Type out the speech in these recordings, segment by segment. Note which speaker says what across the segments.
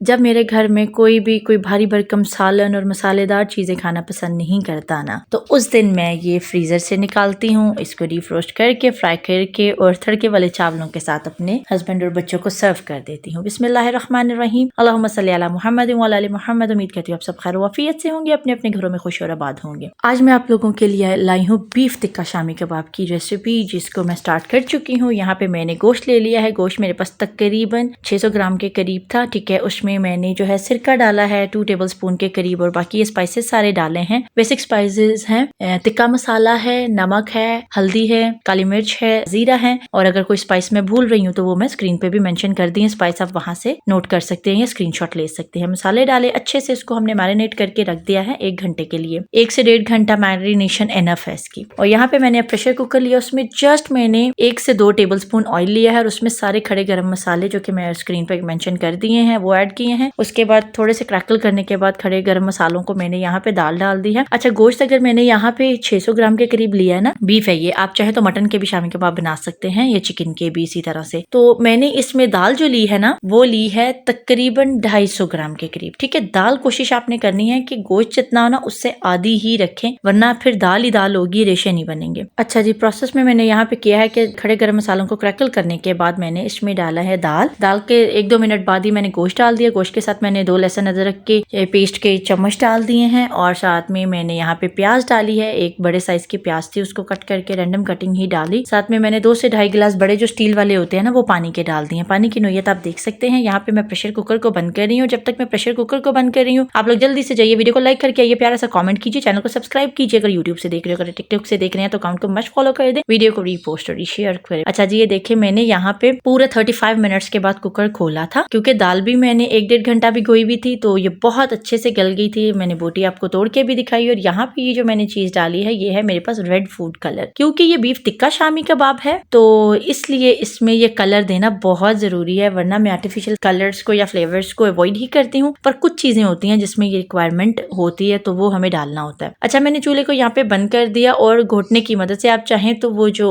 Speaker 1: जब मेरे घर में कोई भारी भरकम सालन और मसालेदार चीजें खाना पसंद नहीं करता ना, तो उस दिन मैं ये फ्रीजर से निकालती हूँ, इसको डीफ्रोस्ट करके फ्राई करके और तड़के वाले चावलों के साथ अपने हस्बैंड और बच्चों को सर्व कर देती हूँ। बिस्मिल्लाहिर्रहमानिर्रहीम, अल्लाहुम्मा सल्ली अला मुहम्मद व अला आलि मुहम्मद। उम्मीद करती हूँ आप सब खैर वाफियत से होंगे, अपने अपने घरों में खुश और आबाद होंगे। आज मैं आप लोगों के लिए लाई हूँ बीफ टिक्का शामी कबाब की रेसिपी, जिसको मैं स्टार्ट कर चुकी हूँ। यहाँ पे मैंने गोश्त ले लिया है। गोश्त मेरे पास तकरीबन 600 ग्राम के करीब था। ठीक है, उसमें मैंने जो है सिरका डाला है 2 टेबल स्पून के करीब, और बाकी ये स्पाइसेस सारे डाले हैं। बेसिक स्पाइसेस हैं टिक्का मसाला है, नमक है, हल्दी है, काली मिर्च है, जीरा है, और अगर कोई स्पाइस मैं भूल रही हूँ तो वो मैं स्क्रीन पे भी मेंशन कर दी है। स्पाइस आप वहां से नोट कर सकते हैं या स्क्रीनशॉट ले सकते हैं। मसाले डाले अच्छे से, इसको हमने मैरिनेट करके रख दिया है 1 घंटे के लिए। 1 से 1.5 घंटा मैरिनेशन एनफ है इसकी। और यहाँ पे मैंने प्रेशर कुकर लिया, उसमें जस्ट मैंने 1 से 2 टेबल स्पून ऑयल लिया है और उसमें सारे खड़े गरम मसाले जो कि मैं स्क्रीन पे मेंशन कर दिए हैं वो ऐड किए हैं। उसके बाद थोड़े से क्रैकल करने के बाद खड़े गरम मसालों को मैंने यहाँ पे दाल डाल दी है। अच्छा, गोश्त अगर मैंने यहाँ पे 600 ग्राम के करीब लिया है ना, बीफ है ये, आप चाहे तो मटन के भी शामी कबाब बना सकते हैं या चिकन के भी इसी तरह से। तो मैंने इसमें दाल जो ली है ना, वो ली है तकरीबन 250 ग्राम के करीब। ठीक है, दाल कोशिश आपने करनी है कि गोश्त जितना हो ना उससे आधी ही रखें, वरना फिर दाल ही दाल होगी, रेशे नहीं बनेंगे। अच्छा जी, प्रोसेस में मैंने यहाँ पे किया है कि खड़े गरम मसालों को क्रैकल करने के बाद मैंने इसमें डाला है दाल के 1-2 मिनट बाद ही मैंने गोश्त डाल दिया। गोश्त के साथ मैंने 2 लहसुन अदरक के पेस्ट के चम्मच डाल दिए हैं, और साथ में मैंने यहाँ पे प्याज डाली है। एक बड़े साइज की प्याज थी, उसको कट करके रैंडम कटिंग ही डाली। साथ में मैंने 2 से 2.5 गिलास बड़े जो स्टील वाले होते हैं ना, वो पानी के डाल दिए। पानी की नोयत आप देख सकते हैं। यहाँ पे मैं प्रेशर कुकर को बंद कर रही हूँ। जब तक मैं प्रेशर कुकर को बंद कर रही हूँ, आप लोग जल्दी से जाइए, वीडियो को लाइक करके आइए, प्यारा सा कमेंट कीजिए, चैनल को सब्सक्राइब कीजिए। अगर यूट्यूब से देख रहे हो, अगर टिकटॉक से देख रहे हैं तो अकाउंट को मस्ट फॉलो कर दे, वीडियो को रीपोस्ट और शेयर करें। अच्छा जी, ये देखिए मैंने यहाँ पे पूरे 35 मिनट्स के बाद कुकर खोला था, क्योंकि दाल भी मैंने 1-1.5 घंटा भिगोई हुई थी, तो ये बहुत अच्छे से गल गई थी। मैंने बोटी आपको तोड़ के भी दिखाई। और यहाँ पे ये जो मैंने चीज डाली है, ये है मेरे पास रेड फूड कलर, क्योंकि ये बीफ टिक्का शामी कबाब है तो इसलिए इसमें ये कलर देना बहुत जरूरी है, वरना मैं आर्टिफिशियल कलर्स को या फ्लेवर्स को अवॉइड ही करती हूँ। पर कुछ चीजें होती हैं जिसमें ये रिक्वायरमेंट होती है, तो वो हमें डालना होता है। अच्छा, मैंने चूल्हे को यहाँ पे बंद कर दिया, और घोटने की मदद से आप चाहें तो वो जो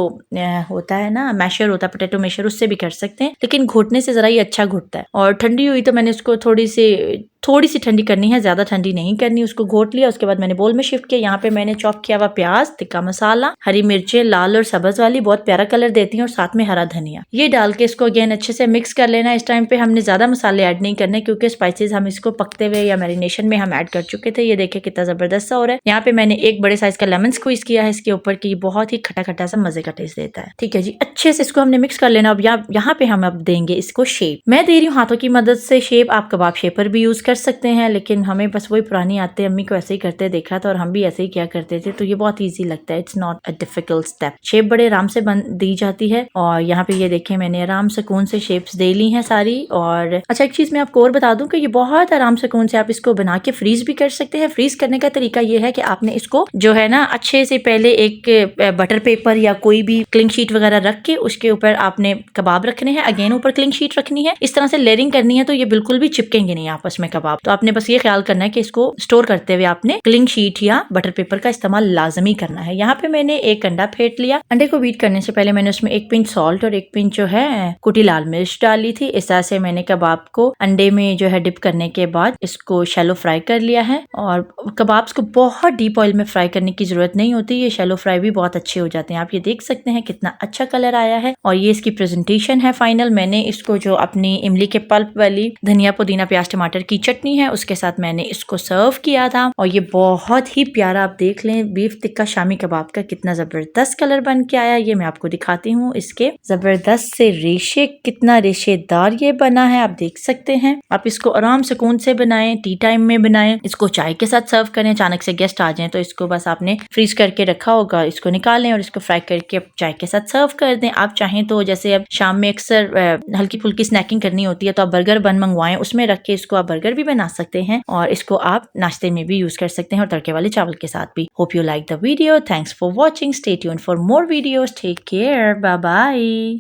Speaker 1: होता है ना मैशर होता है, पोटैटो मैशर, उससे भी कर सकते हैं, लेकिन घोटने से जरा ये अच्छा घुटता है। और ठंडी हुई तो मैंने उसको थोड़ी सी ठंडी करनी है, ज्यादा ठंडी नहीं करनी। उसको घोट लिया, उसके बाद मैंने बोल में शिफ्ट किया। यहाँ पे मैंने चॉप किया हुआ प्याज, टिक्का मसाला, हरी मिर्चें लाल और सब्ज वाली, बहुत प्यारा कलर देती हैं, और साथ में हरा धनिया, ये डाल के इसको अगेन अच्छे से मिक्स कर लेना। इस टाइम पे हमने ज्यादा मसाले ऐड नहीं करने, क्योंकि स्पाइसेस हम इसको पकते हुए या मैरिनेशन में हम ऐड कर चुके थे। ये देखिए कितना जबरदस्त सा हो रहा है। यहाँ पे मैंने एक बड़े साइज का लेमन स्क्वीज किया है इसके ऊपर की, बहुत ही खटा खटा सा मजे का टेस्ट देता है। ठीक है जी, अच्छे से इसको हमने मिक्स कर लेना। अब यहाँ पे हम अब देंगे इसको शेप। मैं दे रही हूँ हाथों की मदद से शेप, आप कबाब शेपर भी यूज कर सकते हैं, लेकिन हमें बस वही पुरानी आते, अम्मी को ऐसे ही करते देखा था और हम भी ऐसे ही किया करते थे, तो ये बहुत इजी लगता है। It's not a difficult step. Shape बड़े आराम से दी जाती है। और यहाँ पे ये देखें मैंने आराम सुकून से शेप्स दे ली हैं सारी। और अच्छा, एक चीज मैं आपको और बता दूं कि ये बहुत आराम सुकून से आप इसको बना के फ्रीज भी कर सकते हैं। फ्रीज करने का तरीका ये है कि आपने इसको जो है ना अच्छे से पहले एक बटर पेपर या कोई भी क्लिंग शीट वगैरह रख के उसके ऊपर आपने कबाब रखने हैं, अगेन ऊपर क्लिंग शीट रखनी है, इस तरह से लेयरिंग करनी है, तो ये बिल्कुल भी चिपकेंगे नहीं आपस में कबाब। तो आपने बस ये ख्याल करना है कि इसको स्टोर करते हुए आपने क्लिंग शीट या बटर पेपर का इस्तेमाल लाजमी करना है। यहाँ पे मैंने एक अंडा फेंट लिया। अंडे को बीट करने से पहले मैंने उसमें 1 पिंच सॉल्ट और 1 पिंच जो है कुटी लाल मिर्च डाली थी। इस तरह से मैंने कबाब को अंडे में जो है डिप करने के बाद इसको शैलो फ्राई कर लिया है। और कबाब्स को बहुत डीप ऑयल में फ्राई करने की जरूरत नहीं होती, ये शैलो फ्राई भी बहुत अच्छे हो जाते हैं। आप ये देख सकते हैं कितना अच्छा कलर आया है। और ये इसकी प्रेजेंटेशन है फाइनल। मैंने इसको जो अपनी इमली के पल्प वाली धनिया पुदीना प्याज टमाटर की चटनी है उसके साथ मैंने इसको सर्व किया था। और ये बहुत ही प्यारा, आप देख लें, बीफ टिक्का शामी कबाब का कितना जबरदस्त कलर बन के आया। ये मैं आपको दिखाती हूँ, इसके जबरदस्त से रेशे, कितना रेशेदार ये बना है, आप देख सकते हैं। आप इसको आराम सुकून से बनाएं, टी टाइम में बनाएं, इसको चाय के साथ सर्व करें। अचानक से गेस्ट आ जाएं तो इसको बस आपने फ्रीज करके रखा होगा, इसको निकालें और इसको फ्राई करके चाय के साथ सर्व कर दें। आप चाहें तो जैसे अब शाम में अक्सर हल्की फुल्की स्नैकिंग करनी होती है तो आप बर्गर बन मंगवाएं, उसमें रख के इसको आप बर्गर भी बना सकते हैं और इसको आप नाश्ते में भी यूज कर सकते हैं और तड़के वाले चावल के साथ भी। Hope you like the video. Thanks for watching. Stay tuned for more videos. Take care. Bye bye.